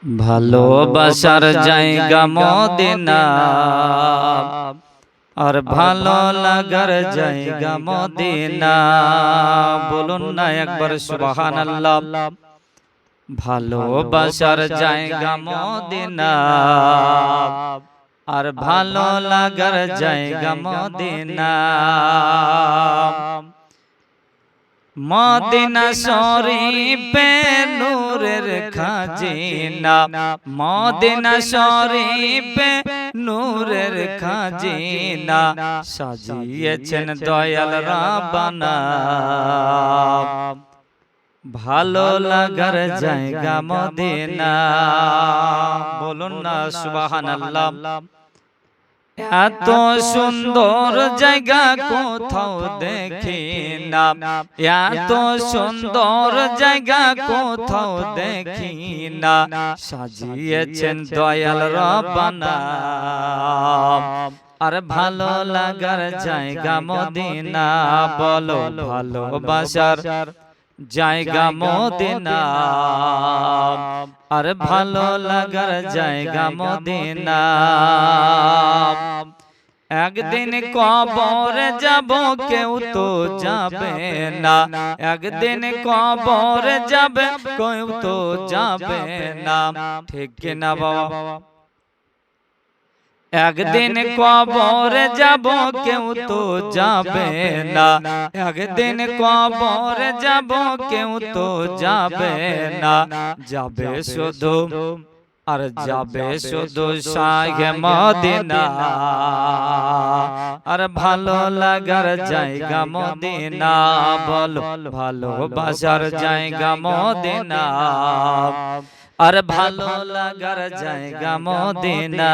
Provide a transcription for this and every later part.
ভালোবাসার জায়গা মদিনা আর ভালো লাগার জায়গা মদিনা। বলুন না একবার সুবহানাল্লাহ। ভালোবাসার জায়গা মদিনা আর ভালো লাগার জায়গা মদিনা। মদিনা শরীফে নূরের খাজিনা, মদিনা শরীফে নূরের খাজিনা, সাজিয়েছেন দয়াল রাব্বানা। ভালো লাগার জায়গা মদিনা। বলুন না সুবহানাল্লাহ। এত সুন্দর জায়গা কোথাও দেখি না, এত সুন্দর জায়গা কোথাও দেখি না, সাজিয়েছেন দয়াল রাব্বানা। আর ভালো লাগার জায়গা মদিনা। বলো ভালোবাসার জায়গা মদিনা আর ভালো লাগার জায়গা মদিনা। একদিন কবরে যাব কেউ তো যাবে না, একদিন কবরে যাবে কেউ তো যাবে না, ঠিক কিনা বাবা? একদিন কবরে যাব কেউ তো যাবে না, একদিন কবরে যাব কেউ তো যাবে না, যাবে শুধু আর যাবে শুধু শাহে মদিনা। আর ভালো লাগার জায়গা মদিনা। বলো ভালোবাসার জায়গা মদিনা আর ভালো লাগার জায়গা মদিনা।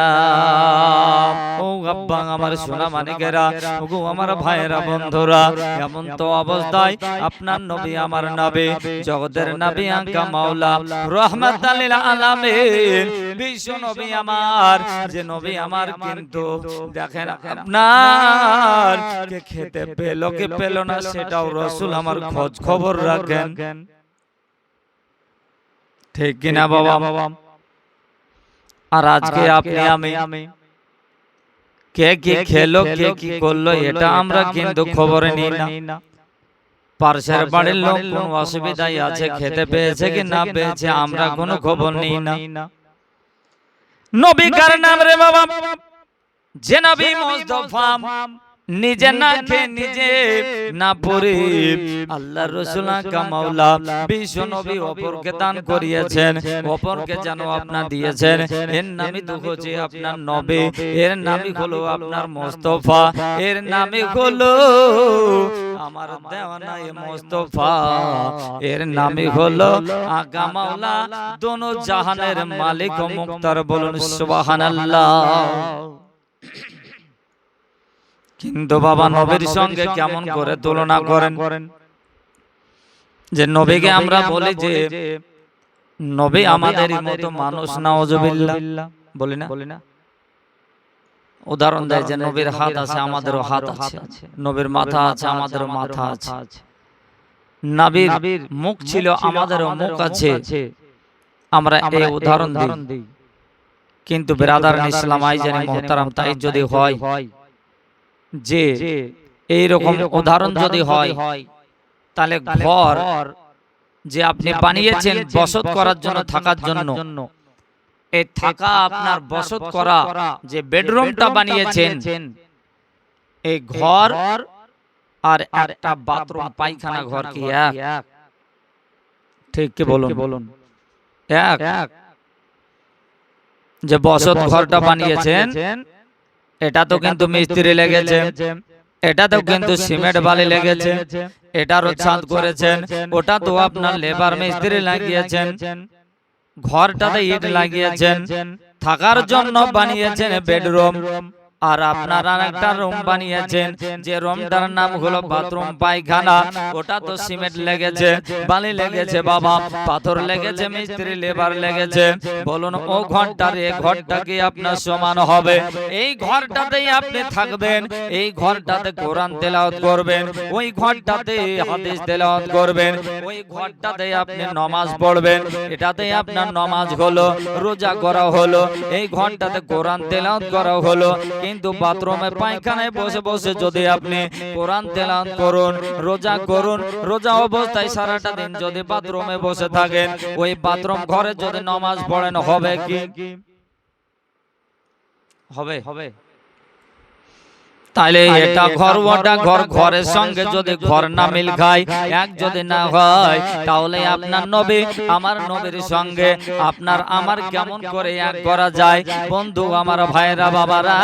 ও আব্বা আমার সোনা মানিকেরা, ওগো আমার ভাইয়েরা বন্ধুরা, এমন তো অবস্থায় আপনার নবী আমার নবী, জগতের নবী আকা মাওলা রাহমাতাল লিল আলামিন বিশ্ব নবী আমার, যে নবী আমার কিন্তু দেখেন আপনার কে খেতে পেল কে পেল না সেটাও রাসূল আমার খোঁজ খবর রাখেন, ঠিক কিনা বাবা? আর আজকে আপনি আমি কে কি খেলো কে কি করলো এটা আমরা কিন্তু খবরে নিই না। পাশের বাড়ির লোক কোন অসুবিধায় আছে, খেতে পেয়েছে কি না পেয়েছে আমরা কোনো খবর নিই না। নবী কার নাম রে বাবা? যে নবী মুস্তাফা নিজে না খেয়ে নিজে না পড়ে আল্লাহর রাসূল আকা মাওলা বিশ্ব নবী অপরকে দান করিয়েছেন, অপরকে যেন আপনার দিয়েছেন। এর নামই তো হচ্ছে আপনার নবী, এর নামই হলো আপনার মুস্তাফা, এর নামই হলো আমার দেওয়ানা এ মুস্তাফা, এর নামই হলো আকা মাওলা দোনো জাহানের মালিক ও মুক্তার। বলুন সুবহানাল্লাহ। কিন্তু বাবা নবীর সঙ্গে কেমন করে তুলনা করেন? যে নবীকে আমরা বলি যে নবী আমাদেরই মতো মানুষ, নাউজুবিল্লাহ বলি না। উদাহরণ দেয় যে নবীর হাত আছে আমাদেরও হাত আছে, নবীর মাথা আছে আমাদেরও মাথা আছে, নবীর মুখ ছিল আমাদেরও মুখ আছে, আমরা এই উদাহরণ দিই। কিন্তু বিরাদার ইসলাম আইজানি মুহতারাম, তাই যদি হয় যে এইরকম উদাহরণ যদি হয়, তাহলে ঘর যে আপনি বানিয়েছেন বসত করার জন্য, থাকার জন্য, এই থাকা আপনার বসত করা যে বেডরুমটা বানিয়েছেন, এই ঘর আর একটা বাথরুম পায়খানা ঘর কি এক? ঠিক কি বলুন? এক। যে বসত ঘরটা বানিয়েছেন এটা তো কিন্তু মিস্ত্রি লেগেছে, এটা তো কিন্তু সিমেন্ট বালি লেগেছে, এটারও ছাদ করেছেন, ওটা তো আপনার লেবার মিস্ত্রি লাগিয়েছেন, ঘরটাতে ইট লাগিয়েছেন, থাকার জন্য বানিয়েছেন বেডরুম, আর আপনারা একটা রুম বানিয়েছেন, যে রুমটার নাম হলো বাথরুম পায়খানা। ওটা তো সিমেন্ট লেগেছে, বালি লেগেছে বাবা, পাথর লেগেছে, মিস্ত্রি লেবার লেগেছে। বলুন ও ঘরটার এ ঘরটা কি আপনার সমান হবে? এই ঘরটাতেই আপনি থাকবেন, এই ঘরটাতে কোরআন তেলাওয়াত করবেন, ওই ঘরটাতে হাদিস তেলাওয়াত করবেন, ওই ঘরটাতে আপনি নামাজ পড়বেন। এটাতেই আপনার নামাজ হলো, রোজা করা হলো, এই ঘরটাতে কোরআন তেলাওয়াত করা হলো। কিন্তু বাথরুমে পায়খানায় বসে বসে যদি আপনি কোরআন তেলাওয়াত করুন, রোজা করুন, রোজা অবস্থায় সারাটা দিন যদি বাথরুমে বসে থাকেন, ওই বাথরুম ঘরে যদি নামাজ পড়েন, হবে কি? হবে? তাহলে এটা ঘর, ওটা ঘর, ঘরের সঙ্গে যদি ঘর না মিল খায়, এক যদি না হয়, তাহলে আপনার নবী আমার নবীর সঙ্গে আপনার আমার কেমন করে এক করা যায়? বন্ধু আমার, ভাইরা, বাবারা,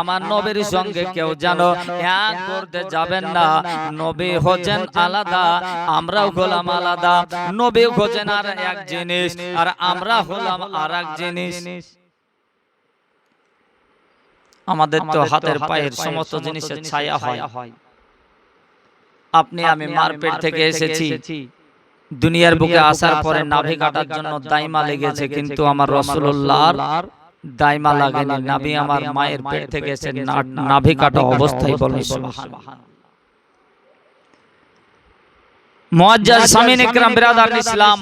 আমার নবীর সঙ্গে কেউ জানো এক করতে যাবেন না। নবী হচ্ছেন আলাদা, আমরাও হলাম আলাদা। নবী হচ্ছেন আর এক জিনিস, আর আমরা হলাম আর এক জিনিস। আমাদের তো হাতের পায়ের সমস্ত জিনিসের ছায়া হয়। আপনি আমি মার পেট থেকে এসেছি, দুনিয়ার বুকে আসার পরে নাভি কাটার জন্য দাইমা লেগেছে, কিন্তু আমার রাসূলুল্লাহর দাইমা লাগেনি। নবী আমার মায়ের পেট থেকে এসে নাভি কাটা অবস্থায় বলেন সুবহানাল্লাহ। মুআজ্জাজ সামিন ইকরাম বিরাদার ইসলাম,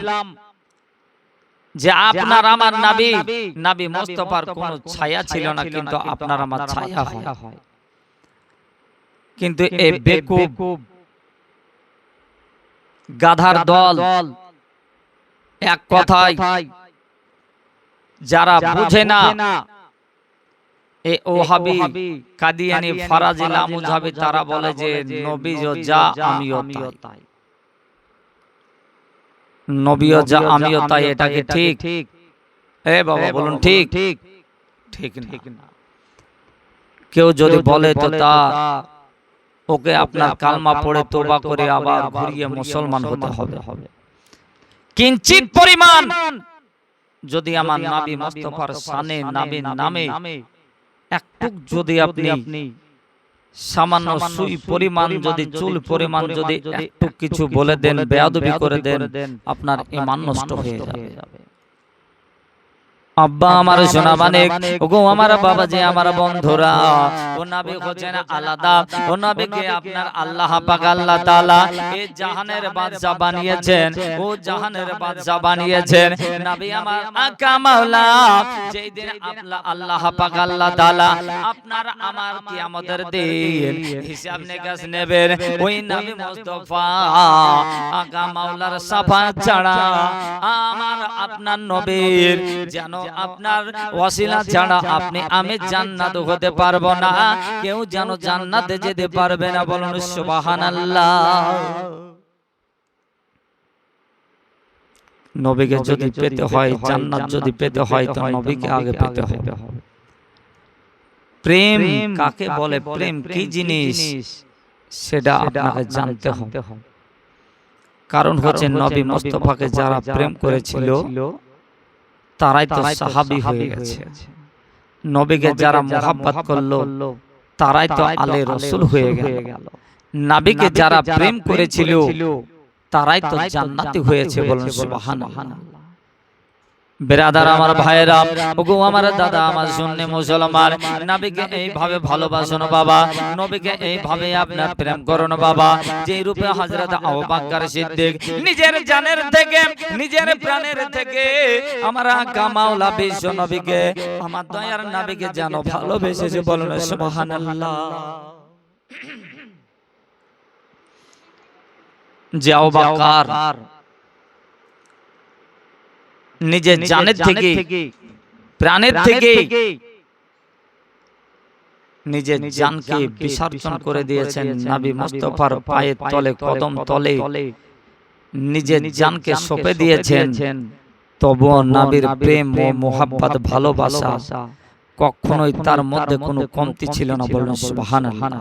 যে আপনার আমার নবী, নবী মুস্তাফার কোন ছায়া ছিল না, কিন্তু আপনার আমার ছায়া হয়। কিন্তু এই বেকুব গাধার দল, এক কথায় যারা বুঝে না, এই ওহাবি, কাদিয়ানি, ফারাজি, লামুজাবি, তারা বলে যে নবীও যা আমিও তাই, নবীও যা আমিও তাই। এটা কি ঠিক? এ বাবা বলুন ঠিক? ঠিক না। কেউ যদি বলে তো তা ওকে আপনার কালমা পড়ে তওবা করে আবার ঘুরিয়ে মুসলমান হতে হবে। কিঞ্চিত পরিমাণ যদি আমার নবী মুস্তাফার শানে, নবীর নামে একটু যদি আপনি সামান্য সুই পরিমাণ, যদি চুল পরিমাণ যদি একটু কিছু বলে দেন, বেয়াদবি করে দেন, আপনার ঈমান নষ্ট হয়ে যাবে। আব্বা আমার সোনা মানিক, ওগো আমার বাবাজি, আমার বন্ধুরা, ও নবী হচ্ছেন আলাদা। ও নবীকে আপনার আল্লাহ পাক, আল্লাহ তাআলা এই জাহানের বাদশা বানিয়েছেন, ও জাহানের বাদশা বানিয়েছেন। নবী আমার আকা মাওলা, যেই দিন আল্লাহ পাক, আল্লাহ তাআলা আপনার আমার কিয়ামতের দিন হিসাব নিকাশ নেবেন, ওই নবী মুস্তাফা আকা মাওলার শাফাত ছাড়া আমার আপনার নবীর যেন আপনার ওয়াসিলা ছাড়া আপনি আমি জান্নাত হতে পারবো না, কেউ যেন জান্নাতে যেতে পারবে না। বলুন সুবহানাল্লাহ। নবীকে যদি পেতে হয়, জান্নাত যদি পেতে হয়, তো নবীকে আগে পেতে হবে। প্রেম কাকে বলে, প্রেম কি জিনিস, সেটা আপনাকে জানতে হবে। কারণ হচ্ছে নবী মুস্তাফাকে যারা প্রেম করেছিল তারাই তো সাহাবী হয়ে গেছে। নবীকে যারা মুহাব্বত করলো তারাই তো আলে রাসূল হয়ে গেল। নবীকে যারা প্রেম করেছিল তারাই তো জান্নাতি হয়েছে। বলুন সুবহানাল্লাহ। বেরাদার আমার ভাইরা, ওগো আমার দাদা, আমার জন্য মুসলমান, নবীকে এইভাবে ভালোবাসুন বাবা, নবীকে এইভাবে আপনার প্রেম করুন বাবা, যেই রূপে হযরত আবু বকর সিদ্দিক নিজের জানের থেকে, নিজের প্রাণের থেকে আমার আকা মাওলা বিশ্ব নবীকে, আমার দয়ার নবীকে যেন ভালোবেসেছে। বলুন সুবহানাল্লাহ। যে আবু বকর নিজের জানের থেকে, প্রাণের থেকে নিজের জানকে বিসর্জন করে দিয়েছেন। নবী মুস্তাফার পায়ের তলে, কদম তলে নিজের জানকে সঁপে দিয়েছেন। তবুও নবীর প্রেম ও মুহাব্বত, ভালোবাসা কখনোই তার মধ্যে কোনো কমতি ছিল না। বলুন সুবহানাল্লাহ।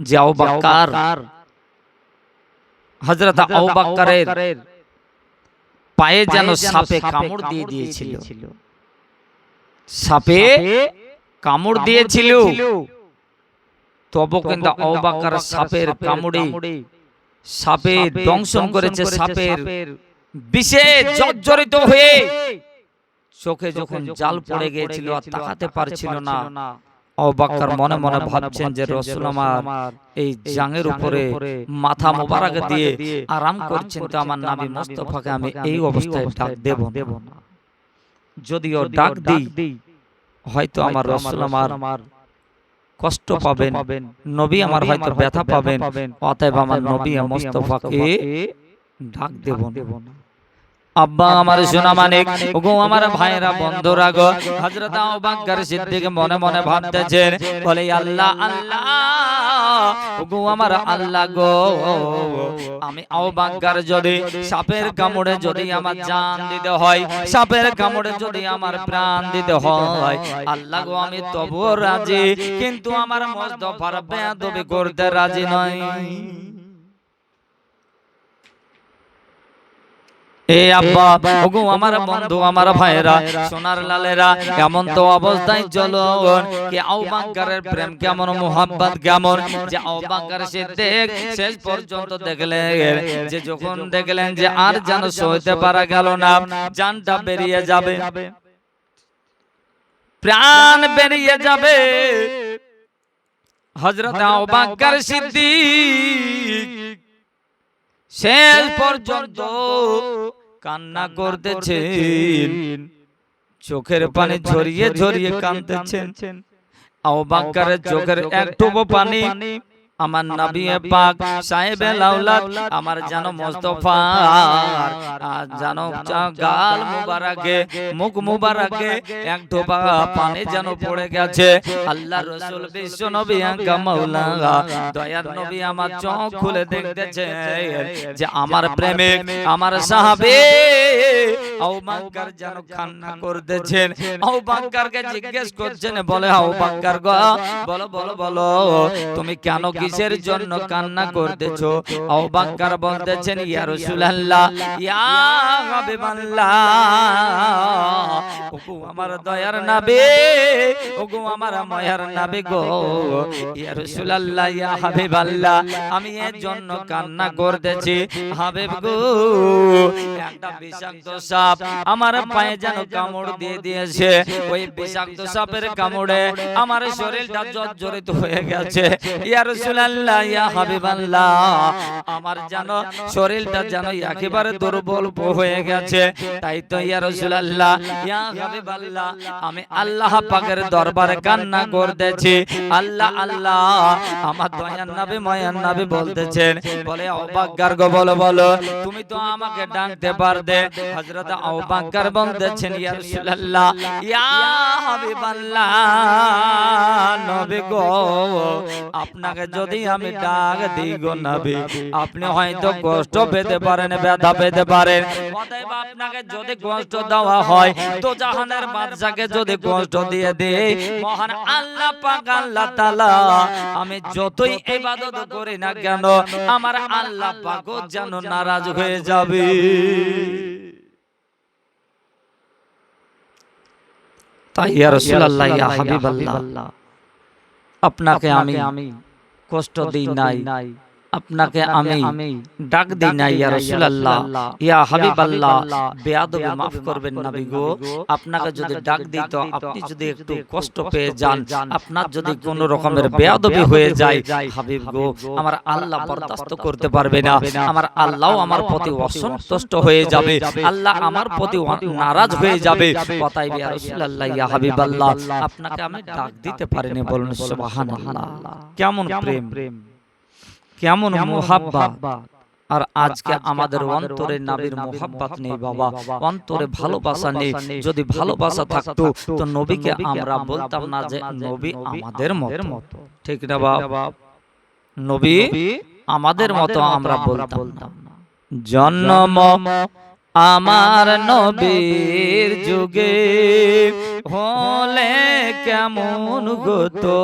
যে আবু বকর, হযরত আবু বকরের পায়ে যেন সাপে কামড় দিয়ে দিয়েছিল, সাপে কামড় দিয়েছিল, তবু কিন্তু আবু বকর সাপের কামড়ে সাপে দংশন করেছে, সাপের বিষে জর্জরিত হয়ে চোখে যখন জাল পড়ে গিয়েছিল আর তাকাতে পারছিল না। আবু বকর মনে মনে ভাবছেন যে রাসূল আমার এই জাঙের উপরে মাথা মোবারক দিয়ে আরাম করছেন, তো আমার নবী মুস্তাফাকে আমি এই অবস্থায় ডাক দেব না। যদিও ডাক দিই হয়তো আমার রাসূল আমার কষ্ট পাবেন, নবী আমার হয়তো ব্যথা পাবেন, অতএব আমার নবী মুস্তাফাকে ডাক দেব না। আব্বা আমার সোনা মানিক, ওগো আমার ভাইরা বন্ধুরা গো, হযরত আবু বকর সিদ্দিক মনে মনে ভাবতেছেন, বলে আল্লাহ আল্লাহ, ওগো আমার আল্লাহ গো, আমি আবু বকর যদি সাপের কামড়ে যদি আমার জান দিতে হয়, সাপের কামড়ে যদি আমার প্রাণ দিতে হয়, আল্লাহ গো আমি তবুও রাজি, কিন্তু আমার মুস্তাফার বেয়াদবি করতে রাজি নই। এ আব্বা, ওগো আমার বন্ধু, আমার ভাইরা, সোনার লালেরা, এমন তো অবস্থায় চলো কি আবু বকরের প্রেম কেমন, মোহাব্বত কেমন, যে আবু বকর সিদ্দিক শেষ পর্যন্ত দেখলেন যে যখন দেখলেন যে আর যেন সইতে পারা গেল না, জানটা বেরিয়ে যাবে, প্রাণ বেরিয়ে যাবে, হযরত আবু বকর সিদ্দিক শেষ পর্যন্ত কান্না করতেছেন, চোখের পানি ঝরিয়ে ঝরিয়ে কাঁদতেছেন। আবু বকরের চোখের একটু পানি আমার নবী পাক সাহেবে লাউলাদ আমার জানো মুস্তাফা জানো গাল মুবারকে মুখ মুবারকে এক টোপা পানি যেন পড়ে গেছে। আল্লাহর রাসূল বিশ্ব নবী আকা মাওলা দয়ার নবী আমার চোখ খুলে দেখতেছে যে আমার প্রেমিক আমার সাহাবী আবু বকর যেন কান্না করতেছেন। আবু বকরকে জিজ্ঞেস করছেন, বলে আবু বকর গো, বলো বলো বলো তুমি কেন কিসের জন্য কান্না করতেছো? আবু বকর বলতেছেন, ইয়া রাসূলুল্লাহ, ইয়া হাবিবাল্লাহ, ওগো আমার দয়ার নবী, ওগো আমার মায়ার নবী গো, ইয়া রাসূলুল্লাহ, ইয়া হাবিবাল্লাহ, আমি এর জন্য কান্না করতেছি হাবিব গো, একটা বিষাক্ত সাপ আমার পায়ে যেন কামড় দিয়ে দিয়েছে, ওই বিষাক্ত সাপের কামড়ে আমার শরীরটা জর্জরিত হয়ে গেছে। ইয়া রাসূলুল্লাহ, ইয়া হাবিবাল্লাহ, আমার যেন শরীরটা যেন একেবারে দুর্বল হয়ে গেছে, তাই তো ইয়া রাসূলুল্লাহ, ইয়া হাবিবাল্লাহ, আমি আল্লাহ পাকের দরবারে কান্না করতেছি। আল্লাহ আল্লাহ, আমার দয়ার নবী মায়ার নবী বলতেছেন, বলে আবু বকর গো, বলো বলো তুমি তো আমাকে ডাকতে পারতে। হযরত আবু বকর বলতেছেন, ইয়া রাসূলুল্লাহ, ইয়া হাবিবাল্লাহ, নবী গো, আপনাকে যদি আমি ডাক দিই গো নবী, আপনি হয়তো কষ্ট পেতে পারেন, ব্যথা পেতে পারেন, অতএব আপনাকে যদি কষ্ট দেওয়া হয় তো জাহানের বাদশাকে যদি কষ্ট দিয়ে দেই, মহান আল্লাহ পাক আল্লাহ তাআলা আমি যতই ইবাদত করি না কেন আমার আল্লাহ পাক যেন নারাজ হয়ে যাবে। তাই ইয়া রাসূলুল্লাহ, ইয়া হাবিবাল্লাহ, আপনাকে আমি কষ্ট দিই নাই, আপনাকে আমি ডাক দিই নাই, ইয়া রাসূলুল্লাহ, ইয়া হাবিবাল্লাহ, বেয়াদবি maaf করবেন নবী গো, আপনাকে যদি ডাক দিই তো আপনি যদি একটু কষ্ট পেয়ে যান, আপনার যদি কোনো রকমের বেয়াদবি হয়ে যায় হাবিব গো, আমার আল্লাহ বরদাস্ত করতে পারবে না, আমার আল্লাহও আমার প্রতি অসন্তুষ্ট হয়ে যাবে, আল্লাহ আমার প্রতি নারাজ হয়ে যাবে। অতএব ইয়া রাসূলুল্লাহ, ইয়া হাবিবাল্লাহ, আপনাকে আমি ডাক দিতে পারিনি। বলুন সুবহানাল্লাহ। কেমন প্রেম, কেমন মুহাব্বত। আর আজকে আমাদের অন্তরে নবীর মুহাব্বত নেই বাবা, অন্তরে ভালোবাসা নেই। যদি ভালোবাসা থাকতো তো নবীকে আমরা বলতাম না যে নবী আমাদের মতো, ঠিক না বাবা? নবী আমাদের মতো আমরা বলতাম না। জন্ম আমার নবীর যুগে হলে কেমন হতো,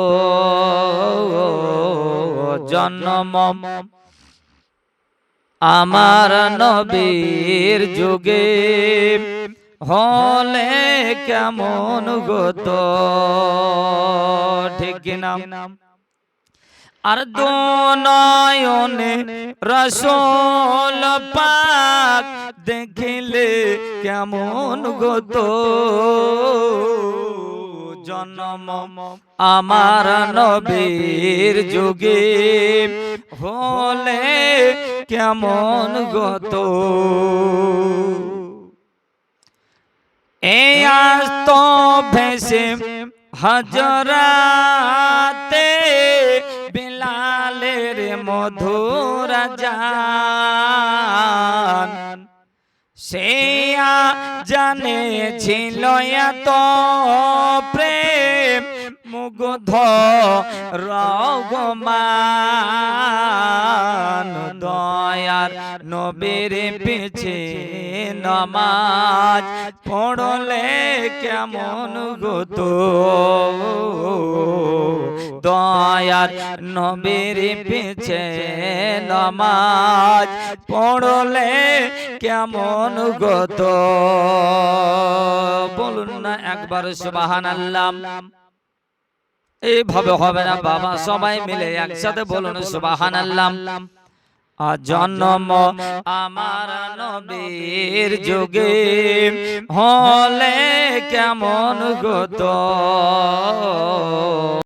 জন্ম আমার নবীর যুগে হলে কেমন গত, ঠিক কিনা? আর দুনয়নে রাসূল পাক দেখিলে কেমন গত, জন্ম আমার নবীর যুগে হলে কেমন গত। এই আজ তো ভেসে হজরাতে বিলালের মধুর জান, সে জানে ছিল এত প্রেম মুগ্ধ রগমান, দয়ার নবীর পিছে নামাজ পড়লে কেমন গত, দয়ার নবীর পিছে নামাজ পড়লে কেমন গত। বলুন না একবার সুবহানাল্লাহ। এইভাবে হবে না বাবা, সবাই মিলে একসাথে বলুন সুবহানাল্লাহ। জন্ম আমার নবীর যুগে হলে কেমন গত।